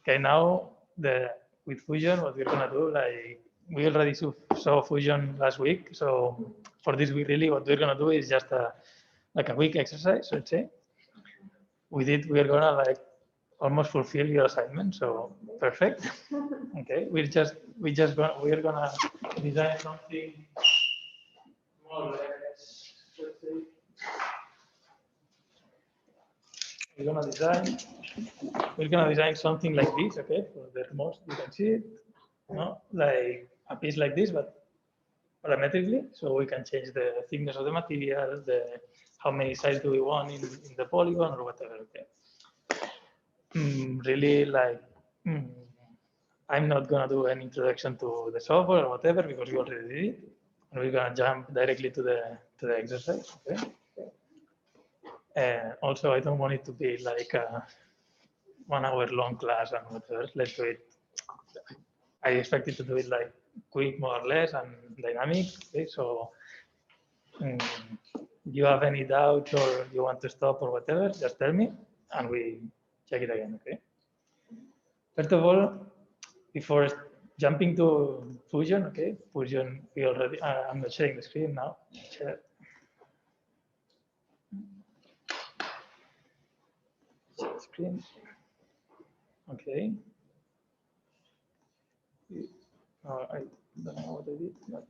Okay, now with Fusion, what we're gonna do, like we already saw Fusion last week. So for this week, really, what we're gonna do is just like a quick exercise. Let's say with it, we're gonna like almost fulfill your assignment. So perfect. Okay, we're gonna design something more or less. Let's say we're gonna design something like this. Okay, for the most you can see it. No, like a piece like this, but parametrically, so we can change the thickness of the material, how many sides do we want in the polygon or whatever. Okay. Really, like I'm not gonna do an introduction to the software or whatever because we already did it, and we're gonna jump directly to the exercise. Okay. Also, I don't want it to be like a 1 hour long class and whatever. Let's do it. I expect it to do it like quick, more or less, and dynamic. Okay, so you have any doubts or you want to stop or whatever, just tell me and we check it again. Okay. First of all, before jumping to Fusion, okay, Fusion, we already. I'm not sharing the screen now. Share screen. Okay. I don't know what I did. But...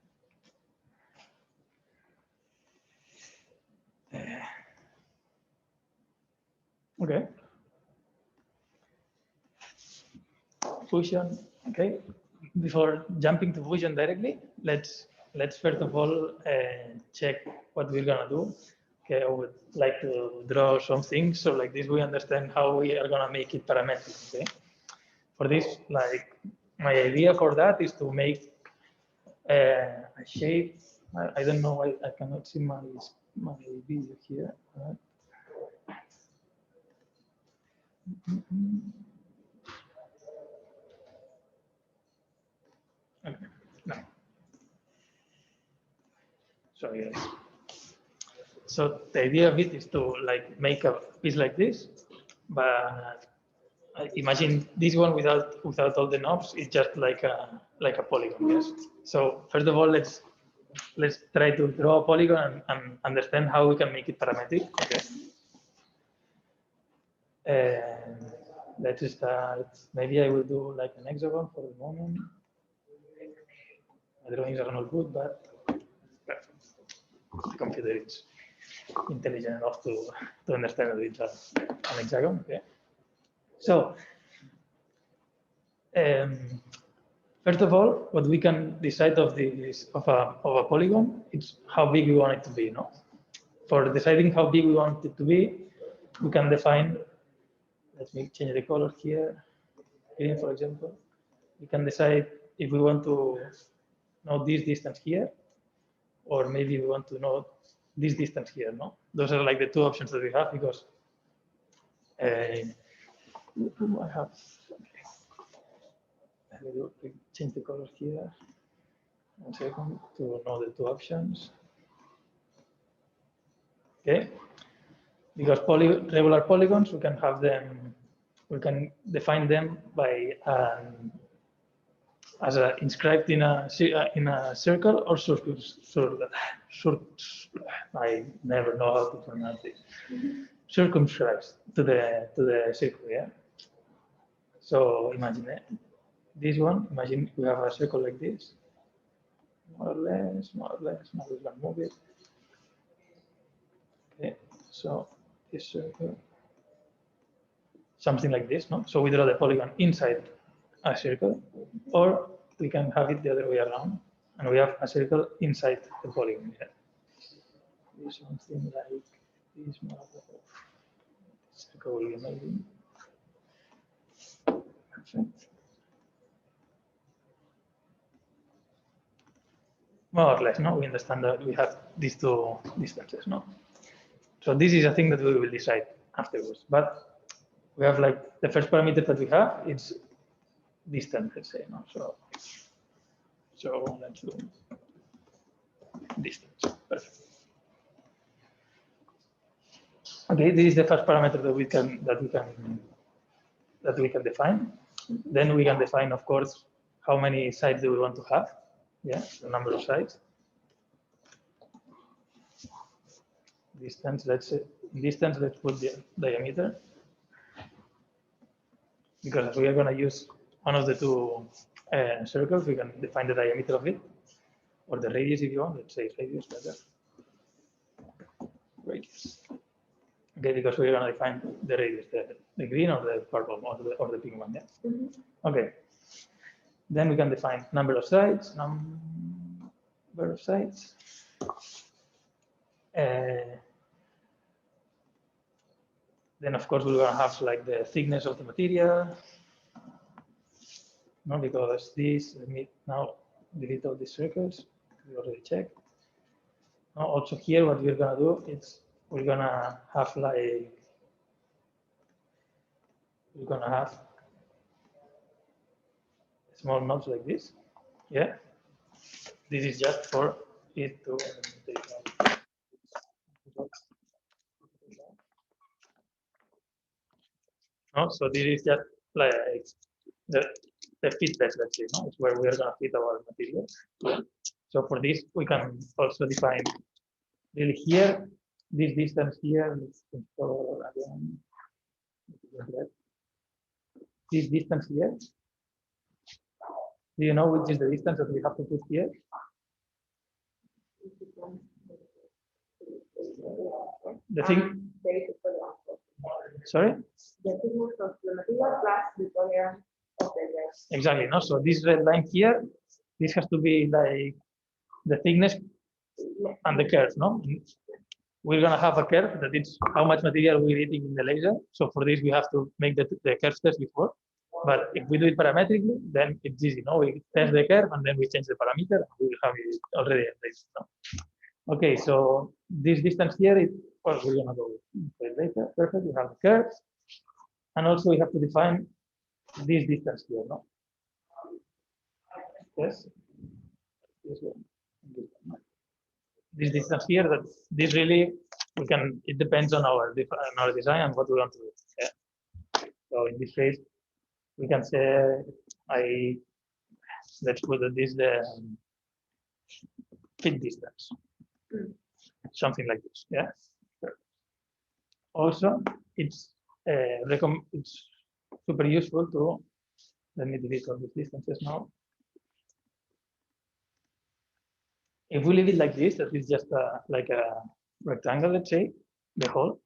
Okay. Fusion. Okay. Before jumping to Fusion directly, let's first of all check what we're gonna do. Okay, I would like to draw some things so like this we understand how we are gonna make it parametric. Okay. For this, like my idea for that is to make a shape. I don't know why I cannot see my video here. Okay. No. Sorry, guys. So the idea of it is to like make a piece like this, but imagine this one without all the knobs. It's just like a polygon. Yes. So first of all, let's try to draw a polygon and understand how we can make it parametric. Okay. Let's start. Maybe I will do like an hexagon for the moment. My drawings are not good, but perfect. The computer is intelligent enough to understand that it's an hexagon. Okay. So, first of all, what we can decide of a polygon, it's how big we want it to be. No, for deciding how big we want it to be, we can define. Let me change the color here. Green, for example. We can decide if we want to know this distance here, or maybe we want to know this distance here. No, those are like the two options that we have because I have. Okay. I will change the color here. 1 second to know the two options. Okay, because regular polygons, we can have them. We can define them by as inscribed in a circle or I never know how to pronounce it. Circumscribed to the circle. Yeah. So imagine it. This one. Imagine we have a circle like this. More or less. Now we can move it. Okay. So this circle. Something like this, no? So we draw the polygon inside a circle, or we can have it the other way around, and we have a circle inside the polygon. Yeah. Something like this circle will be amazing. Perfect. More or less, no? We understand that we have these two distances, no? So this is a thing that we will decide afterwards, but we have like the first parameter that we have, it's distance, let's say, no? So let's do distance. Perfect. Okay, this is the first parameter that we can define. Then we can define, of course, how many sides do we want to have. Yeah, the number of sides. Distance, let's say, distance, let's put the diameter. Because we are going to use one of the two circles, we can define the diameter of it, or the radius if you want. Let's say radius better. Radius. Okay, because we're going to define the radius, the green or the purple or the pink one. Yeah. Okay. Then we can define number of sides. Then of course we're going to have like the thickness of the material. No, because this, let me now delete all these circles. We already checked. Now also here, what we're gonna do is we're gonna have small knobs like this. Yeah. This is just for it to. No, so this is just like the fit test, let's say, no? It's where we're gonna fit our material. Yeah. So for this, we can also define really here, this distance here, let's control again. This distance here. Do you know which is the distance that we have to put here? The thing. Sorry? The thickness of the material plus the tolerance of the gas. Exactly. No. So this red line here, this has to be like the thickness and the curve. No. We're gonna have a curve that is how much material we're eating in the laser. So for this, we have to make the curve test before. But if we do it parametrically, then it's easy. No, we test the curve and then we change the parameter. And we will have it already in place. No? Okay, so this distance here is well, we're gonna go later. Perfect. We have the curve, and also we have to define this distance here. No. Yes. This one. This distance here. That this really we can. It depends on our design and what we want to do. Yeah. So in this case, we can say let's put this the fit distance, something like this. Yeah. Also, it's super useful to let me delete all these distances now. If we leave it like this, that is just like a rectangle, let's say, the hole.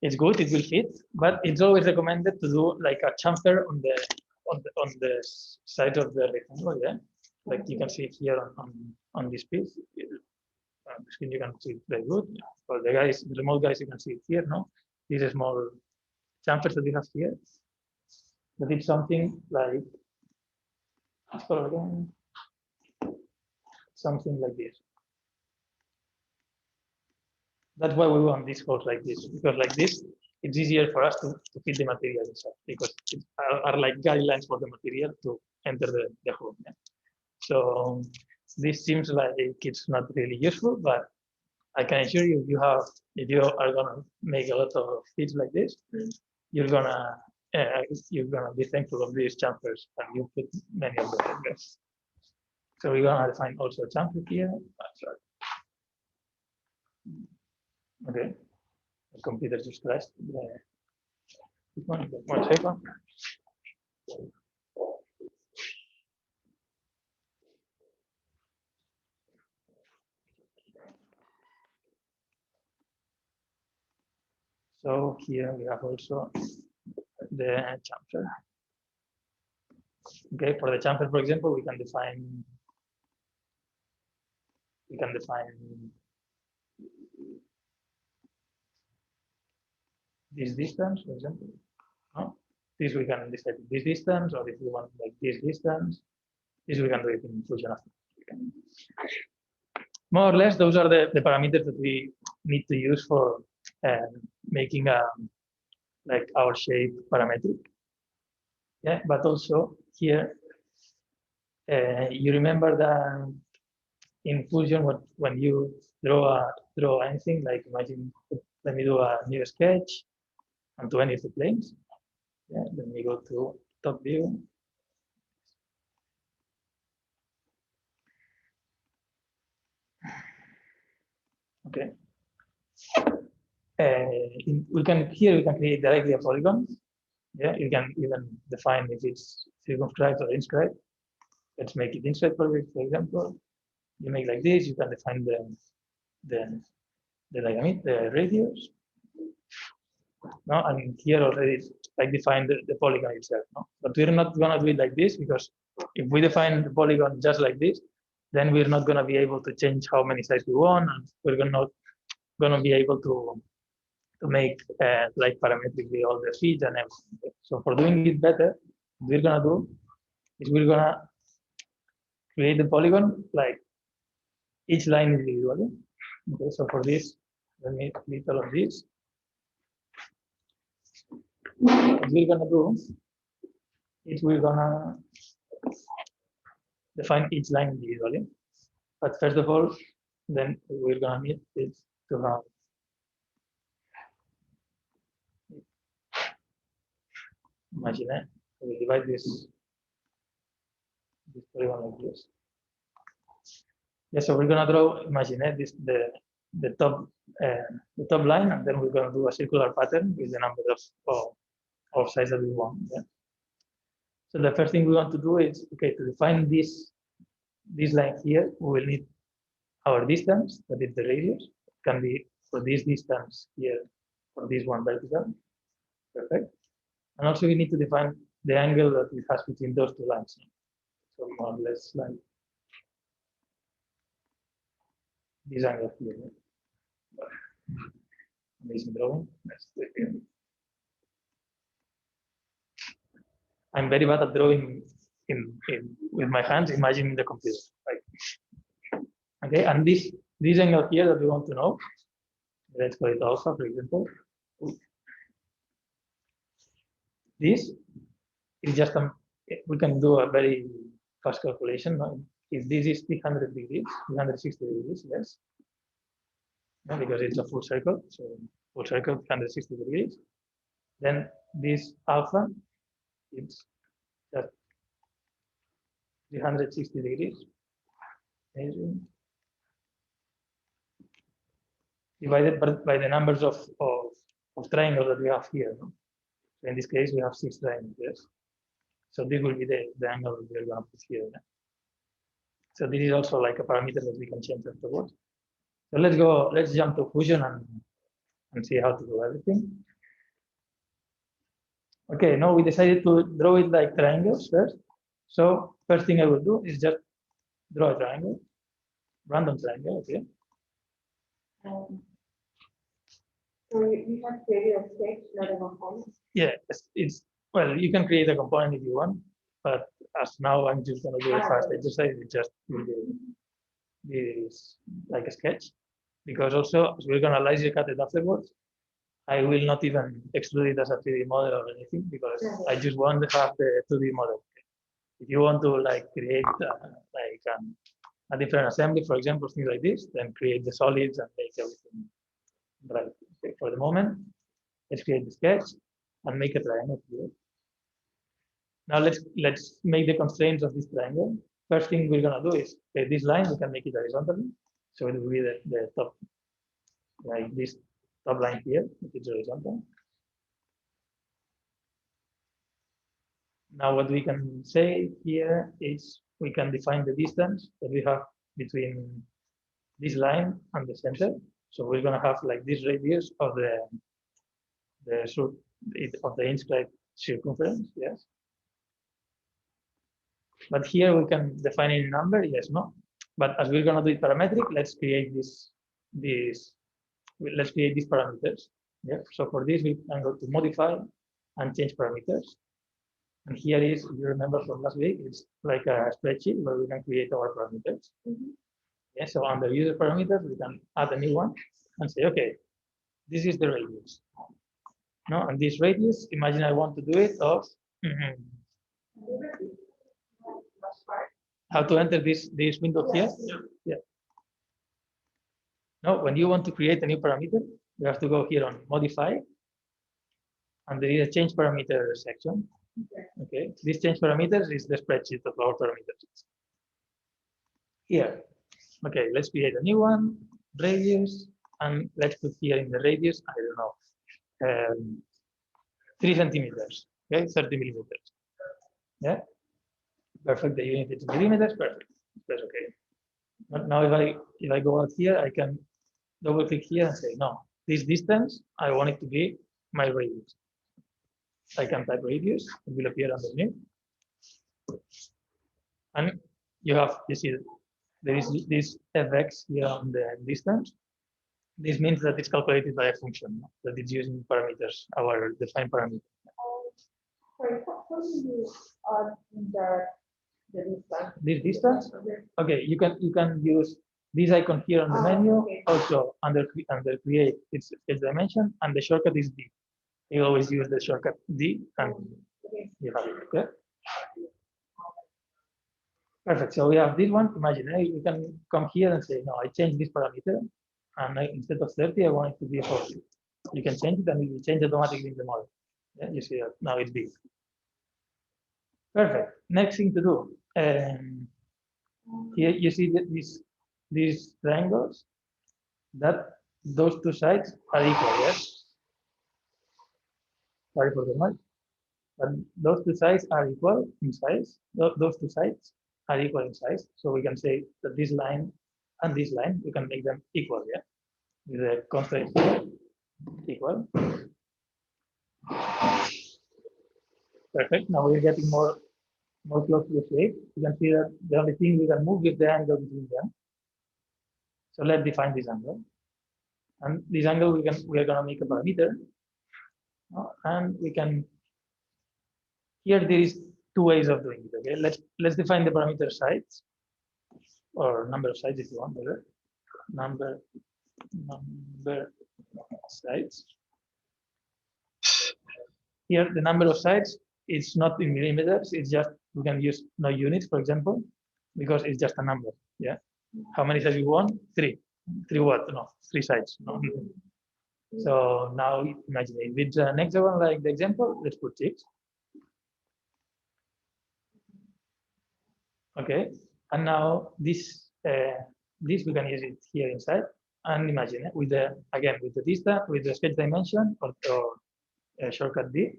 It's good, it will fit, but it's always recommended to do like a chamfer on the side of the rectangle, yeah. Like you can see it here on this piece. On the screen you can see it very good. For the remote guys, you can see it here, no? These small chamfers that we have here. That is something like something like this. That's why we want these holes like this, because like this, it's easier for us to fit the material inside, because it are like guidelines for the material to enter the hole. Yeah? So this seems like it's not really useful, but I can assure you, if you are gonna make a lot of fits like this, you're gonna be thankful of these chamfers, and you put many of them. So we're gonna define also a chamfer here. Okay, the computer just crashed. One second. So here we have also the chamfer. Okay, for the chamfer, for example, we can define this distance, for example. No? This we can decide this distance, or if we want like this distance, this we can do it in Fusion after. More or less, those are the parameters that we need to use for making like our shape parametric. Yeah, but also here, you remember that in Fusion, when you draw anything, like imagine, let me do a new sketch and to any of the planes. Yeah, then we go to top view. Okay. We can create directly a polygon. Yeah, you can even define if it's circumscribed or inscribed. Let's make it inscribed, for example. You make like this. You can define the radius. No, and here already like define the polygon itself. No, but we're not gonna do it like this because if we define the polygon just like this, then we're not gonna be able to change how many sides we want, and we're not gonna be able to make like parametrically all the feeds and everything. So for doing it better, what we're gonna do is we're gonna create the polygon like each line individually. Okay, so for this, let me delete all of this. What we're gonna do is we're gonna define each line individually. But first of all, then we're gonna need it to have imagine we divide this polygon like this. Yeah, so we're gonna draw imagine this the top line, and then we're gonna do a circular pattern with the number of sides that we want. Yeah? So the first thing we want to do is okay to define this line here. We will need our distance, that is the radius. It can be for this distance here, for this one vertical. Perfect. And also we need to define the angle that it has between those two lines. So more or less like this angle here. Amazing drawing. I'm very bad at drawing with my hands. Imagine in the computer. Right? Okay, and this angle here that we want to know. Let's call it alpha, for example. This is just we can do a very fast calculation. No? If this is 300 degrees, 360 degrees, yes, no, because it's a full circle, so full circle 360 degrees. Then this alpha, it's just 360 degrees. Amazing. Divided by the numbers of triangles that we have here. No? So in this case, we have 6 triangles. Yes. So this will be the angle that we're going to put here. Yeah? So this is also like a parameter that we can change afterwards. So let's jump to Fusion and see how to do everything. Okay, now we decided to draw it like triangles first. So first thing I will do is just draw a triangle, random triangle, okay? So you have created a sketch, not a component? Yeah, it's well, you can create a component if you want, but as now I'm just going to do it fast. I decided to just do this like a sketch, because also as we're going to laser cut it afterwards, I will not even extrude it as a 3D model or anything, because I just want to have the 2D model. If you want to like create a different assembly, for example, things like this, then create the solids and make everything right. Okay, for the moment, let's create the sketch and make a triangle here. Now let's make the constraints of this triangle. First thing we're gonna do is take this line, we can make it horizontally. So it will be the top, like this top line here, if it's horizontal. Now what we can say here is we can define the distance that we have between this line and the center. So we're gonna have like this radius of the inscribed circumference, yes. But here we can define any number, yes, no. But as we're gonna do it parametric, let's create let's create these parameters. Yeah. So for this we can go to modify and change parameters. And here is, if you remember from last week, it's like a spreadsheet where we can create our parameters. Yeah, so under user parameters, we can add a new one and say, okay, this is the radius. No, and this radius, imagine I want to do it of how to enter this window here. Yeah. No, when you want to create a new parameter, you have to go here on modify, and there is a change parameter section. Okay, this change parameters is the spreadsheet of our parameters. Here, okay, let's create a new one, radius, and let's put here in the radius, I don't know, 3 centimeters, okay, 30 millimeters. Yeah, perfect. The unit is millimeters, perfect. That's okay. But now if I go out here, I can double click here and say no. This distance, I want it to be my radius. I can type radius, it will appear underneath. And you see there is this fx here on the distance. This means that it's calculated by a function that is using parameters, our defined parameter. Sorry, how do you the distance? This distance? Okay, you can use this icon here on the menu. Okay. Also under create, it's sketch dimension, and the shortcut is D. You always use the shortcut D, and you have it. Okay. Perfect. So we have this one. Imagine you can come here and say, no, I change this parameter, and instead of 30, I want it to be 40. You can change it, and it will change automatically in the model. Yeah, you see that now it's big. Perfect. Next thing to do. Here you see that these triangles, that those two sides are equal, yes? Sorry for the noise. But those two sides are equal in size. Those two sides are equal in size. So we can say that this line and this line, we can make them equal, yeah? With the constraint equal. Perfect. Now we're getting more close to the shape. You can see that the only thing we can move is the angle between them. So let's define this angle. And this angle we are gonna make a parameter. And we can, here there is two ways of doing it. Okay, let's define the parameter sides, or number of sides if you want, better. Number sides. Here the number of sides is not in millimeters, it's just, we can use no units, for example, because it's just a number. Yeah. How many sides you want? 3. 3 what? No, 3 sides. No. So now imagine if it's an hexagon like the example, let's put 6. Okay, and now this we can use it here inside, and imagine with the distance, with the sketch dimension or shortcut D,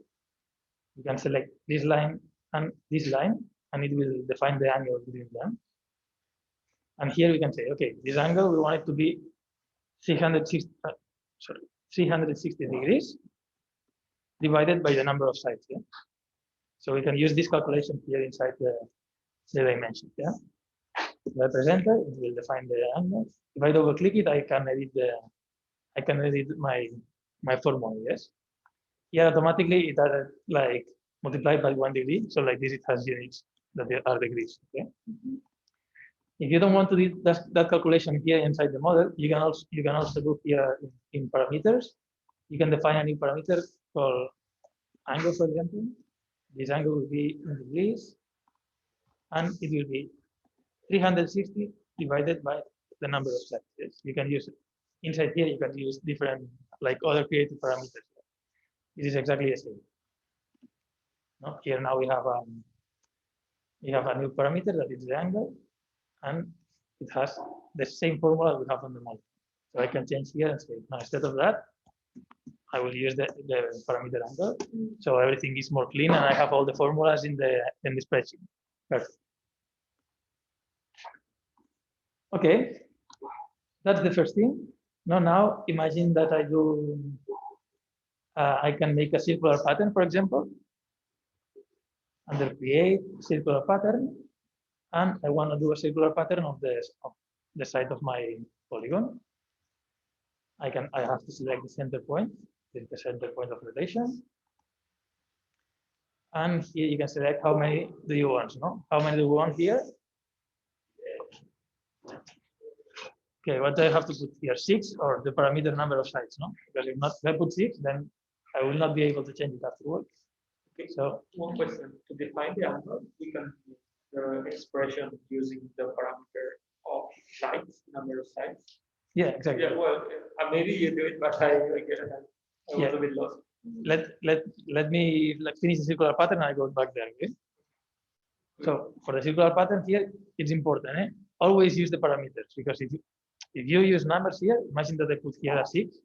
we can select this line, and it will define the angle between them. And here we can say, okay, this angle we want it to be 360 degrees divided by the number of sides. Yeah. So we can use this calculation here inside the dimension. Yeah. Representer, it will define the angle. If I double click it, I can edit my formula. Yes. Here automatically it does like multiplied by 1 degree. So like this, it has units that are degrees. Okay. If you don't want to do that calculation here inside the model, you can also do here in parameters. You can define a new parameter called angle, for example. This angle will be in degrees, and it will be 360 divided by the number of sides. Yes, you can use it. Inside here, you can use different, like other creative parameters. This is exactly the same. No? Here now we have a new parameter that is the angle, and it has the same formula we have on the model. So I can change here and say, now instead of that, I will use the parameter angle. So everything is more clean, and I have all the formulas in the spreadsheet. Perfect. Okay, that's the first thing. Now imagine that I can make a circular pattern, for example. Under create circular pattern, and I want to do a circular pattern of the side of my polygon. I have to select the center point, the center point of rotation. And here you can select how many do you want, no? How many do you want here? Okay, what do I have to put here? 6 or the parameter number of sides, no? Because if I put 6, then I will not be able to change it afterwards. Okay, so one question. To define the angle, we can use the expression using the parameter of sides, number of sides. Yeah, exactly. Yeah, well, maybe you do it, but I was a bit lost. let me like finish the circular pattern and I go back there. Okay. So for the circular pattern here, it's important. Always use the parameters, because if you use numbers here, imagine that I put here a 6.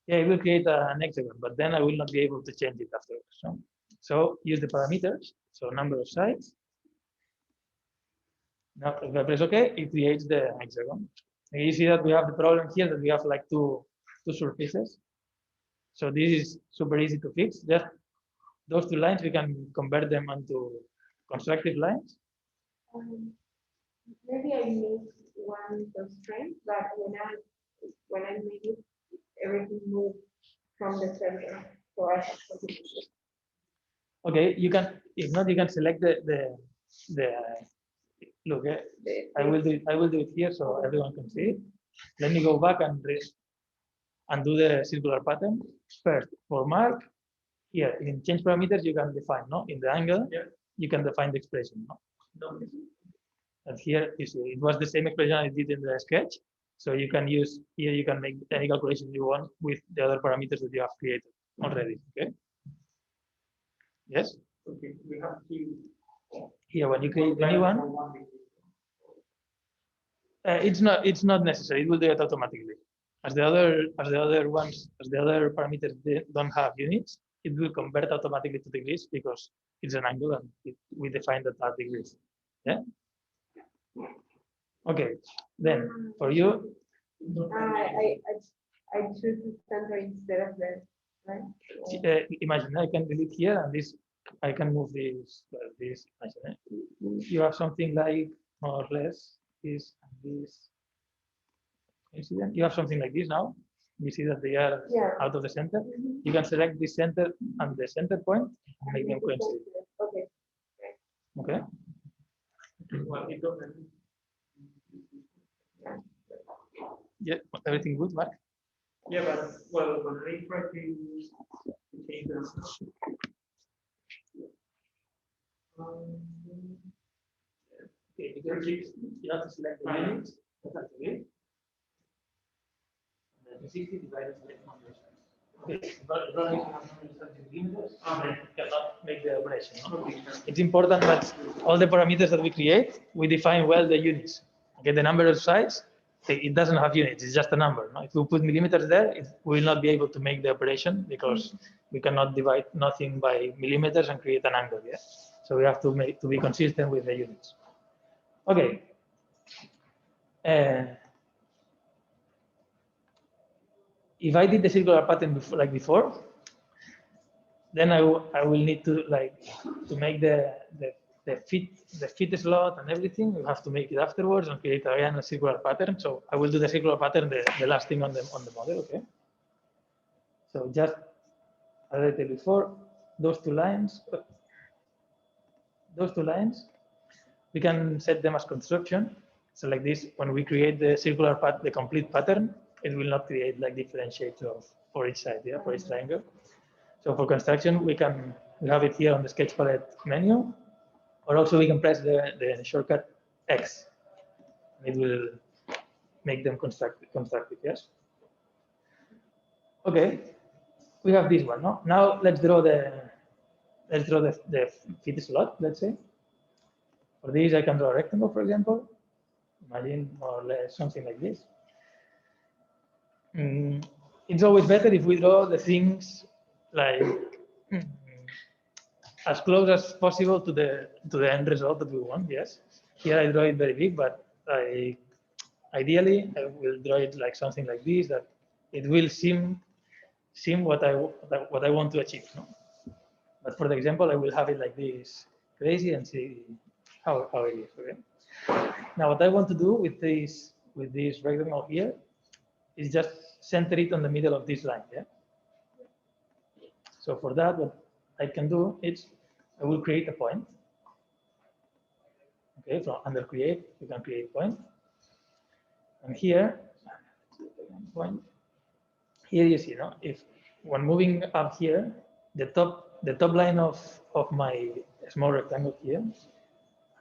Yeah, it will create an hexagon, but then I will not be able to change it afterwards. So use the parameters. So number of sides. Now if I press OK, it creates the hexagon. And you see that we have the problem here that we have like two surfaces. So this is super easy to fix. Just those two lines, we can convert them into constructive lines. Maybe I missed one constraint, but when I made it, everything moved from the center. So I have to. Okay, you can. If not, you can select the look. I will do it here so everyone can see it. Let me go back and do the circular pattern first. For mark here in change parameters, you can define in the angle. Yeah. You can define the expression. And here you see it was the same expression I did in the sketch. So you can use here. You can make any calculation you want with the other parameters that you have created already. Okay. Yes. Okay. We have to. Here, when you create the new one, it's not necessary. It will do it automatically. As the other parameters don't have units, it will convert automatically to degrees because it's an angle and we define that at degrees. Yeah. Okay. Then for you, I choose the center instead of the right. Imagine I can delete here and this. I can move this. You have something like more or less this and this. You see that? You have something like this now. You see that they are out of the center. You can select the center and the center point and make them coincide. Okay. Okay. Well, it doesn't. Yeah. Everything good, Mark? Yeah, but well, when I try to change them. Okay, because you have to select the units. Okay. 60 divided by 100. Okay, but cannot make the operation. It's important that all the parameters that we create, we define well the units. Okay, the number of sides, it doesn't have units, it's just a number. If we put millimeters there, we will not be able to make the operation because we cannot divide nothing by millimeters and create an angle. Yeah? So we have to be consistent with the units. Okay. If I did the circular pattern like before, then I will need to make the fit slot and everything. You have to make it afterwards and create again a circular pattern. So I will do the circular pattern the last thing on the model. Okay. So just as I said before, those two lines, we can set them as construction. So like this, when we create the circular pattern, the complete pattern, it will not create like different shapes for each side, for each triangle. So for construction, we have it here on the sketch palette menu, or also we can press the shortcut X. It will make them constructive. Yes. Okay, we have this one. No? Now let's draw the fit slot. Let's say for this I can draw a rectangle, for example. Imagine more or less something like this. It's always better if we draw the things like as close as possible to the end result that we want. Yes. Here I draw it very big, but ideally I will draw it like something like this, that it will seem what I want to achieve. No? But for the example, I will have it like this, crazy, and see how it is. Okay. Now, what I want to do with this rectangle here is just center it on the middle of this line. Yeah. So for that, what I can do is I will create a point. Okay, from under create, you can create point. And here, point. Here you see, if when moving up here, the top line of my small rectangle here,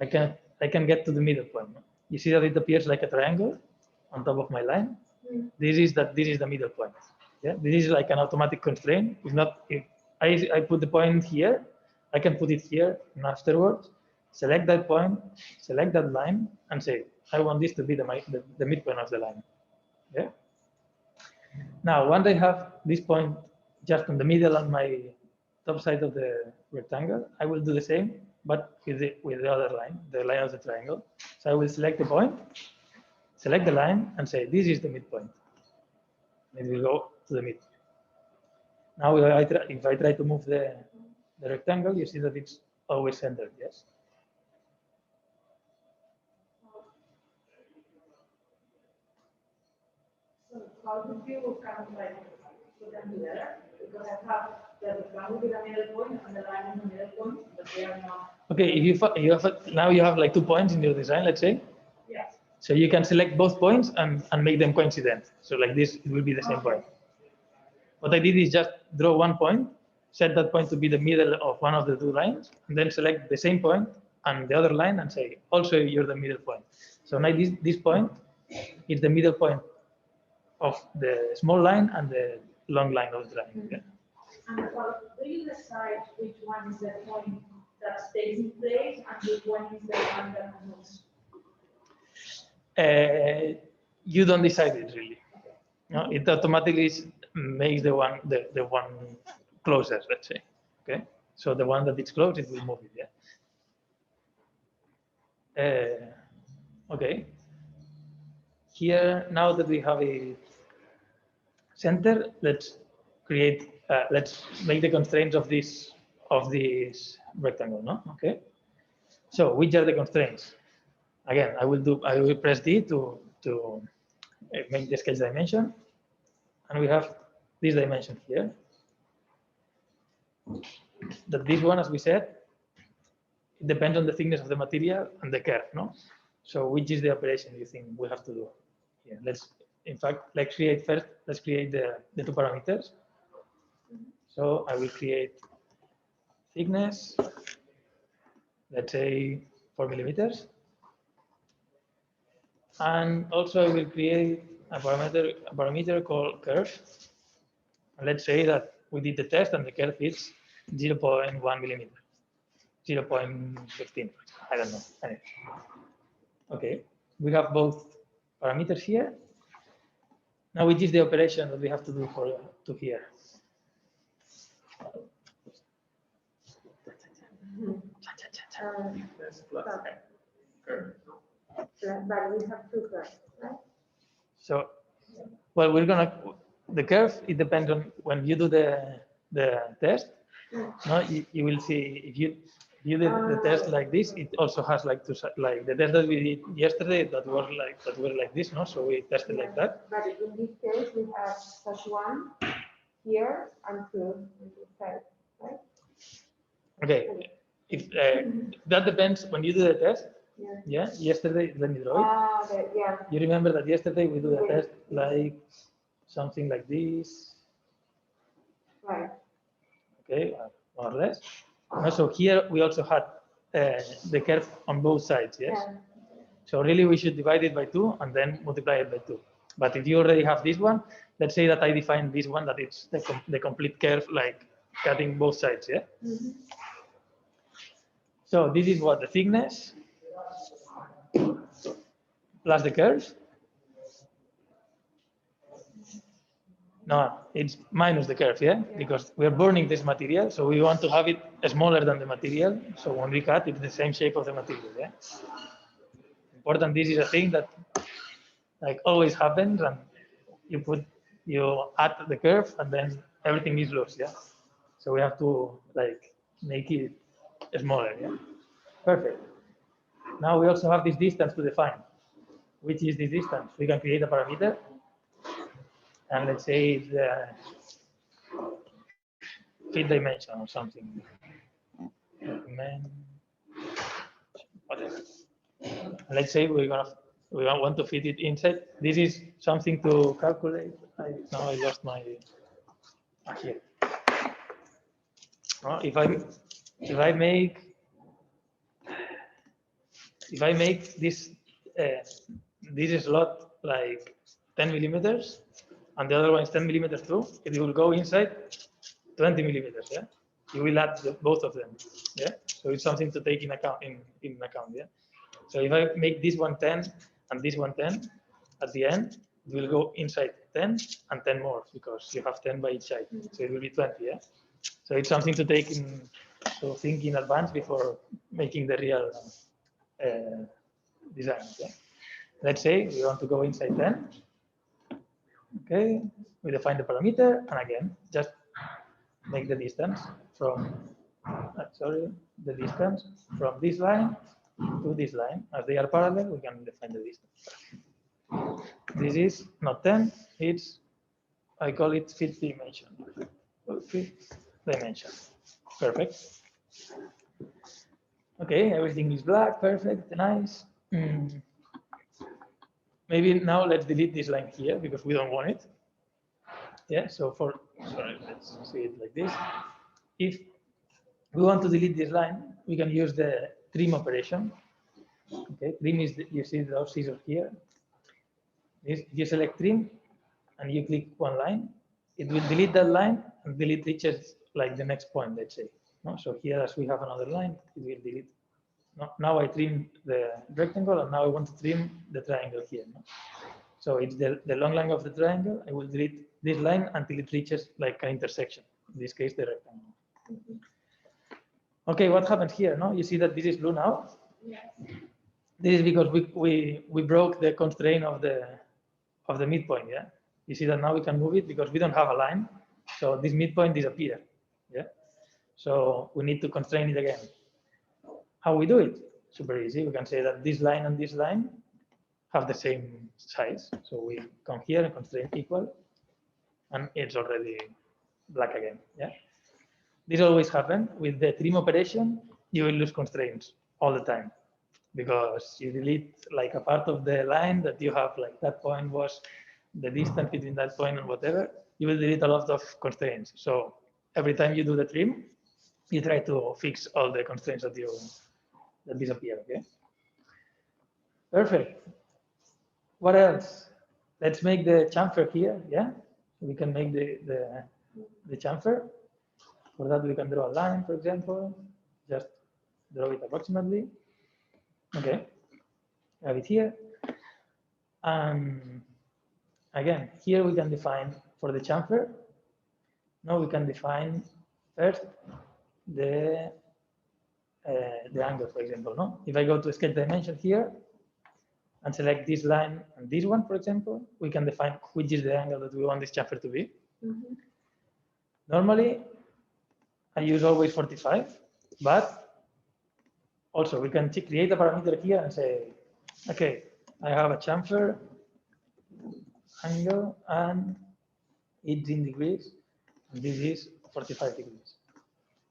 I can get to the middle point. You see that it appears like a triangle on top of my line. This is the middle point. Yeah, this is like an automatic constraint. It's not, if I put the point here, I can put it here, and afterwards select that point, select that line, and say I want this to be the midpoint of the line. Yeah. Now, once I have this point just in the middle on my top side of the rectangle, I will do the same, but with the other line, the line of the triangle. So I will select the point, select the line, and say this is the midpoint. It will go to the midpoint. Now, if I try to move the rectangle, you see that it's always centered, yes? So how do you come like put them together? Because I have the rectangle with a middle point and the line in the middle point, but they are not. Okay, if now you have like 2 points in your design, let's say. Yes. So you can select both points and make them coincident. So like this, it will be the same point. What I did is just draw 1 point, set that point to be the middle of one of the 2 lines, and then select the same point and the other line and say, also you're the middle point. So now this point is the middle point of the small line and the long line of the triangle. Yeah. And do you decide which one is the point that stays in place and which one is the one that moves? You don't decide it really. No, it automatically makes the one closer, let's say. Okay, so the one that is close, it will move it. Yeah. Okay. Here, now that we have a center, let's make the constraints of this rectangle. No, okay. So which are the constraints? Again, I will press D to make the sketch dimension, and we have this dimension here. That this one, as we said, it depends on the thickness of the material and the curve, no? So which is the operation you think we have to do? Here, let's create the 2 parameters. So I will create thickness, let's say 4 millimeters. And also I will create a parameter called curve. And let's say that we did the test and the curve is 0.1 millimeter, 0.15, I don't know. Anyway. Okay, we have both parameters here. Now, which is the operation that we have to do to here? That's plus curve. But we have 2 curves, right? So, well, the curve, it depends on when you do the test. No, you will see if you do the test like this, it also has like the test that we did yesterday that were like this, no? So we tested like that. But in this case, we have such one here and 2 on this side, right? Okay, if that depends when you do the test. Yeah, yesterday, let me draw it. Yeah. You remember that yesterday we do the test like something like this. Right. Okay, more or less. So here we also had the curve on both sides, yes? Yeah. So really we should divide it by 2 and then multiply it by 2. But if you already have this one, let's say that I define this one, that it's the complete curve, like cutting both sides, yeah? Mm-hmm. So this is what the thickness plus the curve. No, it's minus the curve, yeah? Because we're burning this material, so we want to have it smaller than the material. So when we cut, it's the same shape of the material, yeah? Important, this is a thing that like always happens, and you add the curve, and then everything is loose, yeah? So we have to like make it smaller, yeah? Perfect. Now we also have this distance to define. Which is this distance? We can create a parameter. And let's say it's the fit dimension or something. Let's say we want to fit it inside. This is something to calculate. Now I lost my here. If I make this slot like 10 millimeters, and the other one is 10 millimeters too, it will go inside 20 millimeters. Yeah, you will add both of them. Yeah, so it's something to take in account. Yeah. So if I make this one 10 and this one 10, at the end it will go inside 10 and 10 more because you have 10 by each side. So it will be 20. Yeah. So it's something to take in, to think in advance before making the real design. Okay? Let's say we want to go inside 10. Okay, we define the parameter, and again, just make the distance from, the distance from this line to this line. As they are parallel, we can define the distance. This is not 10, it's, I call it fifth dimension. Fifth dimension. Perfect. Okay, everything is black, perfect, nice. Maybe now let's delete this line here because we don't want it. Yeah, so let's see it like this. If we want to delete this line, we can use the trim operation. Okay, trim is, you see those scissors here. You select trim and you click one line, it will delete that line and delete reaches like the next point, let's say. No? So here, as we have another line, it will delete. No? Now I trim the rectangle and now I want to trim the triangle here. No? So it's the long line of the triangle. I will delete this line until it reaches like an intersection. In this case, the rectangle. Okay, what happened here? No, you see that this is blue now. Yes. This is because we broke the constraint of the midpoint. Yeah, you see that now we can move it because we don't have a line, so this midpoint disappears. Yeah, so we need to constrain it again. How we do it? Super easy. We can say that this line and this line have the same size. So we come here and constrain equal, and it's already black again. Yeah. This always happens with the trim operation. You will lose constraints all the time because you delete like a part of the line that you have, like that point was the distance between that point and whatever. You will delete a lot of constraints. So every time you do the trim, you try to fix all the constraints that disappear. Okay. Perfect. What else? Let's make the chamfer here. Yeah, we can make the chamfer. For that, we can draw a line, for example. Just draw it approximately. Okay, have it here. Again, here we can define for the chamfer. Now we can define first the angle, for example. No, if I go to sketch dimension here and select this line and this one, for example, we can define which is the angle that we want this chamfer to be. Normally, I use always 45, but also we can create a parameter here and say, okay, I have a chamfer angle and it's in degrees, and this is 45 degrees.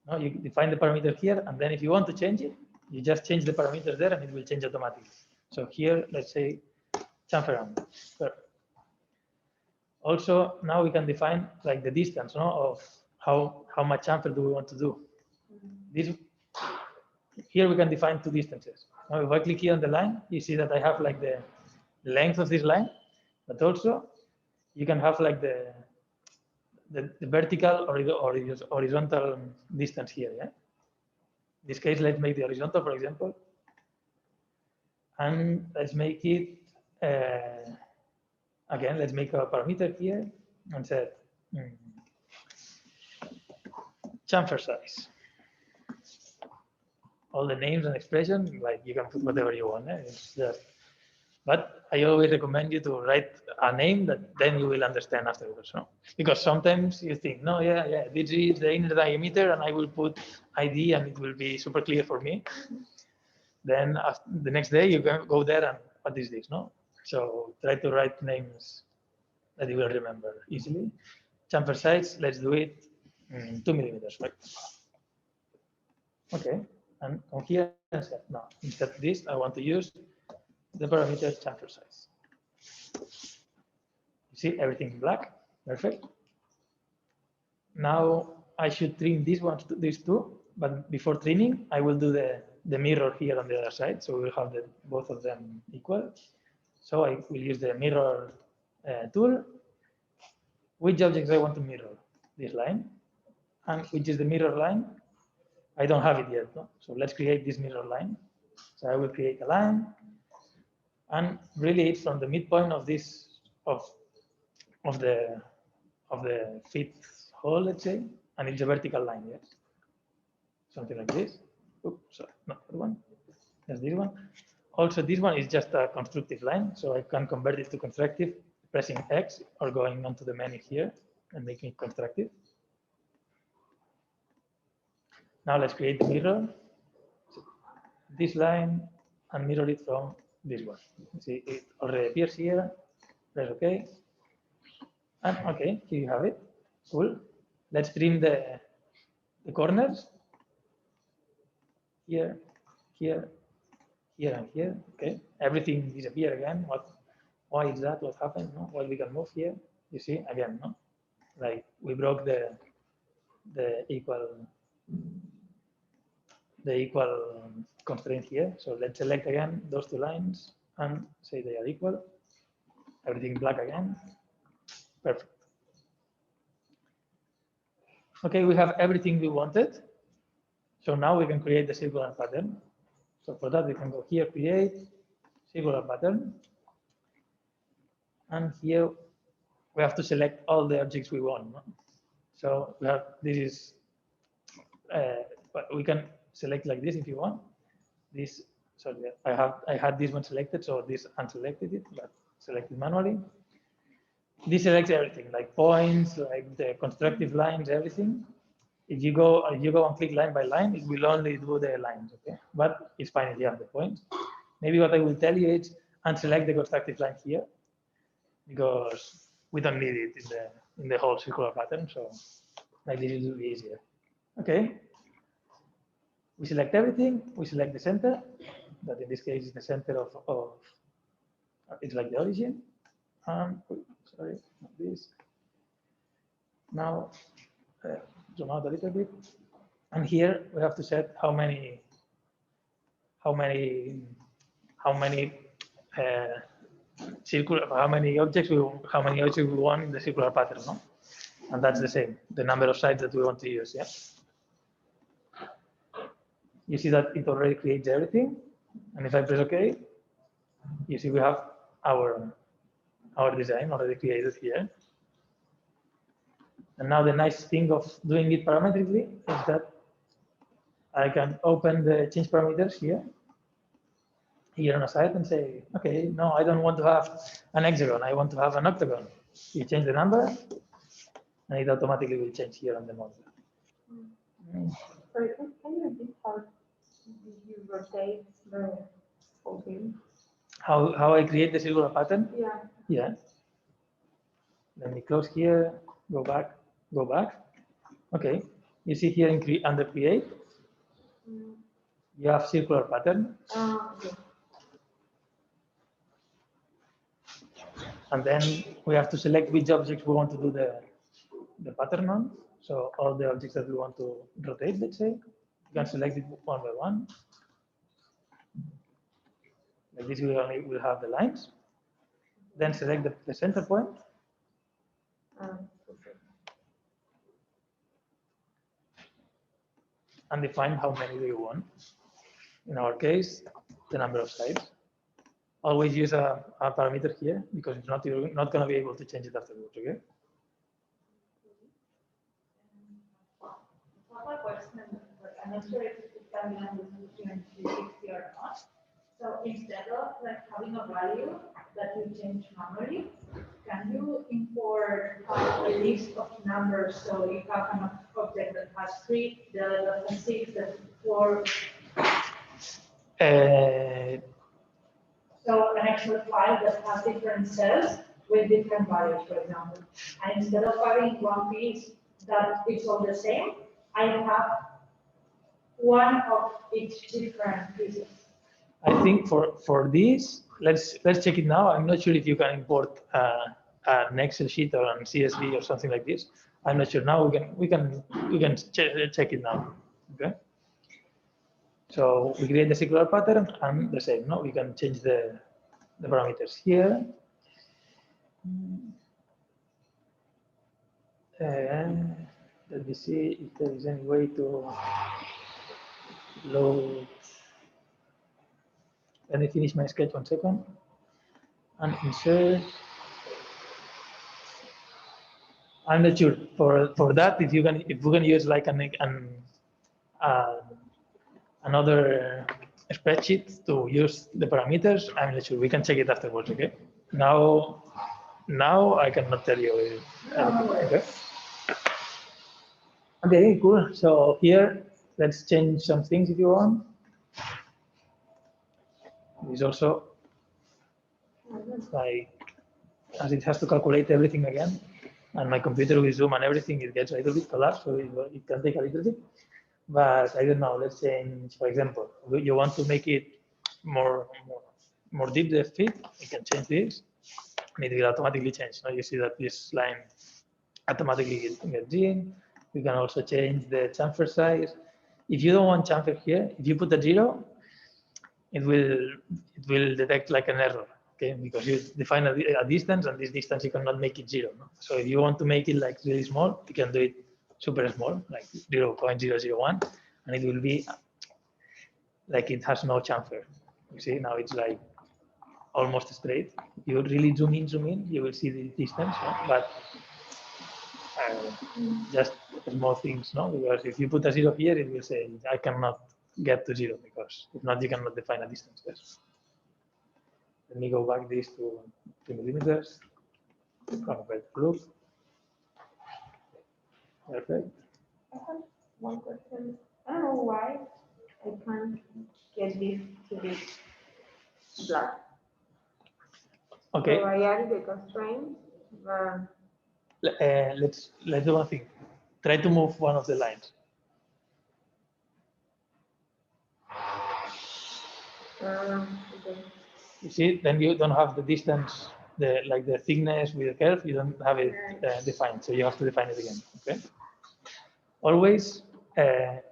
Now you define the parameter here, and then if you want to change it, you just change the parameter there and it will change automatically. So here, let's say chamfer angle. Perfect. Also, now we can define like the distance, no, of how much chamfer do we want to do. This here we can define two distances. Now if I click here on the line, you see that I have like the length of this line, but also you can have like the vertical or horizontal distance here. Yeah. In this case, let's make the horizontal, for example, and let's make it again. Let's make a parameter here and set chamfer size. All the names and expressions, like you can put whatever you want. It's just, but I always recommend you to write a name that then you will understand afterwards. No? Because sometimes you think, no, yeah, this is the inner diameter, and I will put ID, and it will be super clear for me. Then after, the next day you can go there and what is this? No, so try to write names that you will remember easily. Chamfer size, let's do it 2 millimeters, right? Okay. And on here, no, instead of this, I want to use the parameter chamfer size. You see everything black, perfect. Now I should trim these two, but before trimming, I will do the mirror here on the other side, so we'll have both of them equal. So I will use the mirror tool, which objects I want to mirror. This line, and which is the mirror line. I don't have it yet, no? So let's create this mirror line. So I will create a line, and really it's from the midpoint of this of the fifth hole, let's say, and it's a vertical line, yes, something like this. Oops, sorry, not that one. There's this one. Also, this one is just a constructive line, so I can convert it to constructive, pressing X or going onto the menu here and making it constructive. Now let's create the mirror. This line and mirror it from this one. See, it already appears here. Press OK. And OK, here you have it. Cool. Let's trim the corners. Here, here, here, and here. Okay. Everything disappear again. Why is that? What happened? No? Well, we can move here. You see again, no? Like we broke the equal constraint here. So let's select again those two lines and say they are equal. Everything black again. Perfect. Okay, we have everything we wanted. So now we can create the circular pattern. So for that, we can go here, create circular pattern. And here we have to select all the objects we want. No? So we have, this is, we can select like this if you want. This, sorry, I had this one selected, so this unselected it, but selected manually. This selects everything, like points, like the constructive lines, everything. If you go and click line by line, it will only do the lines, okay? But it's fine if you have the points. Maybe what I will tell you is unselect the constructive line here, because we don't need it in the whole circular pattern. So like this will be easier. Okay. We select everything. We select the center. That in this case is the center of it's like the origin. Sorry, not this. Now zoom out a little bit, and here we have to set how many objects we want in the circular pattern, no? And that's the same, the number of sides that we want to use. Yeah. You see that it already creates everything, and if I press OK, you see we have our design already created here. And now the nice thing of doing it parametrically is that I can open the change parameters here on a side and say, okay, no, I don't want to have an hexagon. I want to have an octagon. You change the number, and it automatically will change here on the model. Sorry, can you repeat how you rotate the whole thing? How I create the circular pattern? Yeah. Yeah. Let me close here, go back. Okay. You see here under create, you have circular pattern. Okay. And then we have to select which objects we want to do the pattern on. So all the objects that we want to rotate, let's say, you can select it one by one. Like this, we only will have the lines. Then select the center point. And define how many do you want. In our case, the number of sides. Always use a parameter here, because if not, you're not going to be able to change it afterwards. Okay. One question, but I'm not sure if it's coming on the 360 or not. So instead of like having a value that you change manually, can you import a list of numbers? So you have an object that has 3, the other that has 6, that 4. So an Excel file that has different cells with different values, for example. And instead of having one piece that is all the same, I have one of each different pieces. I think for this, let's check it now. I'm not sure if you can import an Excel sheet or an CSV or something like this. I'm not sure. Now we can check it now. Okay. So we create the circular pattern and the same. No, we can change the parameters here. Let me see if there is any way to load. Let me finish my sketch 1 second and insert. I'm not sure for that if you can use like another spreadsheet to use the parameters. I'm not sure. We can check it afterwards. Okay. Now I cannot tell you. Okay. Okay. Cool. So here, let's change some things if you want. This also like as it has to calculate everything again, and my computer with Zoom and everything, it gets a little bit collapsed, so it can take a little bit. But I don't know. Let's change, for example, you want to make it more deep the fit. You can change this, and it will automatically change. Now you see that this line automatically gets in. You can also change the chamfer size. If you don't want chamfer here, if you put a 0, it will detect like an error, okay? Because you define a distance, and this distance you cannot make it 0. No? So if you want to make it like really small, you can do it super small, like 0.001, and it will be like it has no chamfer. You see, now it's like almost straight. If you really zoom in, you will see the distance, no? But just small things, no? Because if you put a 0 here, it will say I cannot get to 0, because if not, you cannot define a distance. Yes. Let me go back this to 2 millimeters. Look. Perfect. I have one question. I don't know why I can't get this to be black. Okay. So I added the constraint, but Let's do one thing. Try to move one of the lines. okay. You see, then you don't have the distance, the thickness with the curve. You don't have it defined, so you have to define it again. Okay. Always,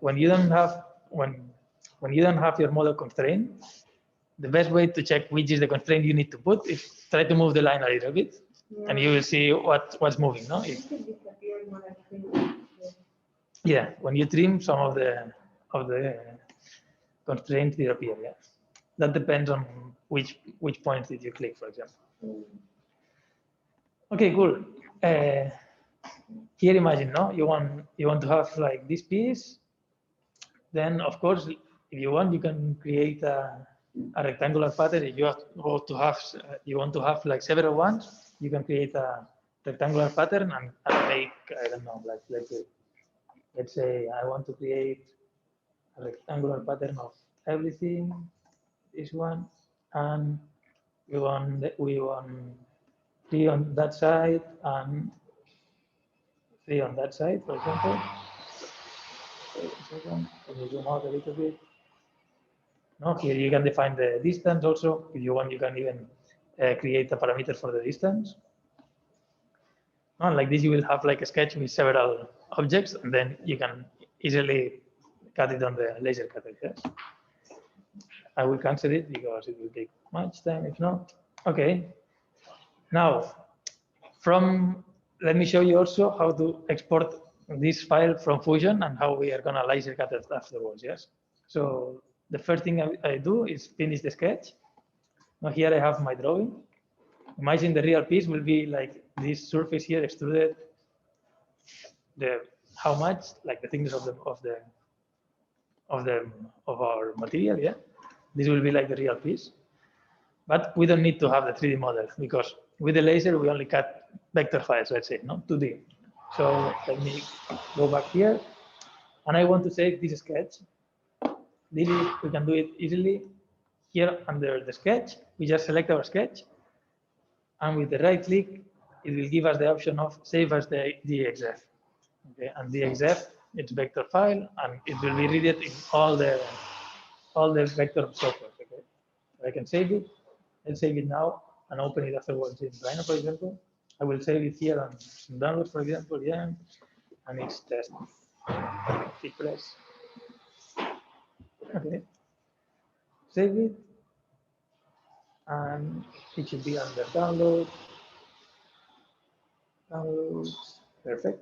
when you don't have your model constraint, the best way to check which is the constraint you need to put is try to move the line a little bit, and you will see what's moving. No. Yeah, when you trim, some of the constraints disappear. Yeah, that depends on which points did you click, for example. Okay, cool. Here, imagine, no, you want to have like this piece. Then, of course, if you want, you can create a rectangular pattern. If you you want to have like several ones, you can create a rectangular pattern and make, I don't know, like let's say I want to create a rectangular pattern of everything, this one, and we want 3 on that side and 3 on that side, for example. Wait a second, can you zoom out a little bit? No, here you can define the distance also. If you want, you can even create a parameter for the distance. And like this, you will have like a sketch with several objects, and then you can easily cut it on the laser cutter. Yes. I will cancel it because it will take much time if not. Okay. Now, let me show you also how to export this file from Fusion and how we are going to laser cut it afterwards. Yes. So the first thing I do is finish the sketch. Now here I have my drawing. Imagine the real piece will be like this surface here extruded. How much, like the thickness of our material. Yeah. This will be like the real piece. But we don't need to have the 3D model because with the laser, we only cut vector files, let's say, no 2D. So let me go back here. And I want to save this sketch. We can do it easily. Here under the sketch, we just select our sketch. And with the right click, it will give us the option of save as the DXF. Okay, and DXF, it's vector file, and it will be read it in all the vector software. Okay, I can save it. I'll save it now and open it afterwards in Rhino, for example. I will save it here on download, for example, yeah, and it's test. Hit press. Okay, save it, and it should be under download. Downloads. Perfect.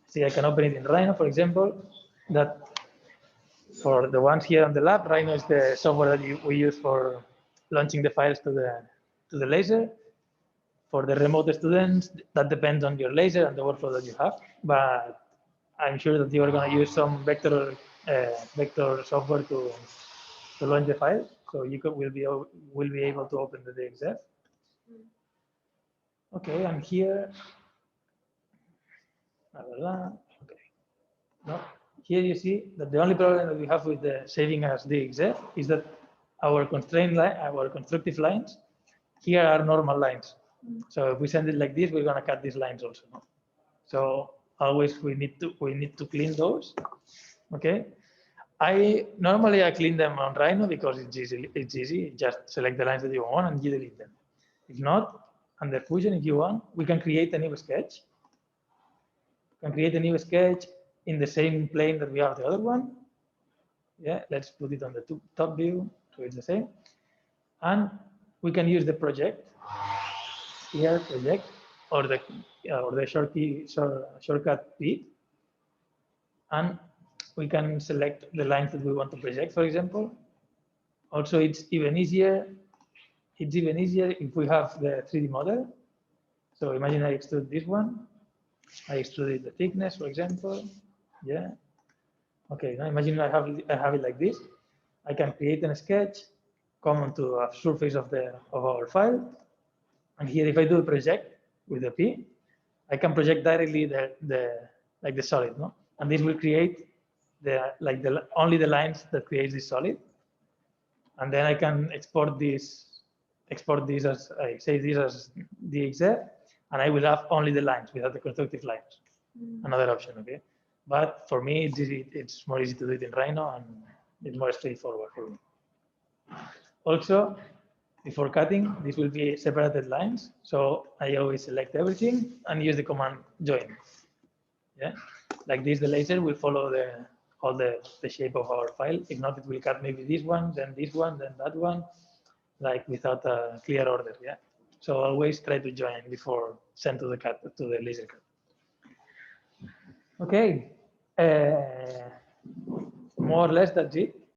See, I can open it in Rhino, for example. That for the ones here on the lab, Rhino is the software that we use for launching the files to the laser. For the remote students, that depends on your laser and the workflow that you have. But I'm sure that you are going to use some vector software to launch the file, so you will be able to open the DXF. Okay, I'm here. Okay. No. Here you see that the only problem that we have with the saving as DXF is that our constraint line, our constructive lines, here are normal lines. So if we send it like this, we're gonna cut these lines also. No? So always we need to clean those. Okay. I normally clean them on Rhino because it's easy. Just select the lines that you want and you delete them. If not, under Fusion, if you want, we can create a new sketch. We can create a new sketch in the same plane that we have the other one. Yeah, let's put it on the top view, so it's the same. And we can use the project here, project, or the shortcut P, and we can select the lines that we want to project, for example. Also, it's even easier. It's even easier if we have the 3D model. So imagine I extrude this one. I extruded the thickness, for example. Yeah. Okay. Now imagine I have it like this. I can create a sketch, come onto a surface of our file, and here if I do a project with the P, I can project directly the solid, no? And this will create only the lines that creates this solid, and then I can export this as I say this as DXF, and I will have only the lines without the constructive lines. Another option, okay? But for me, it's more easy to do it in Rhino, and it's more straightforward for me. Also, before cutting, this will be separated lines. So I always select everything and use the command join. Yeah, like this, the laser will follow all the shape of our file. If not, it will cut maybe this one, then that one, like without a clear order. Yeah. So always try to join before send to the laser cut. Okay. More or less that's it.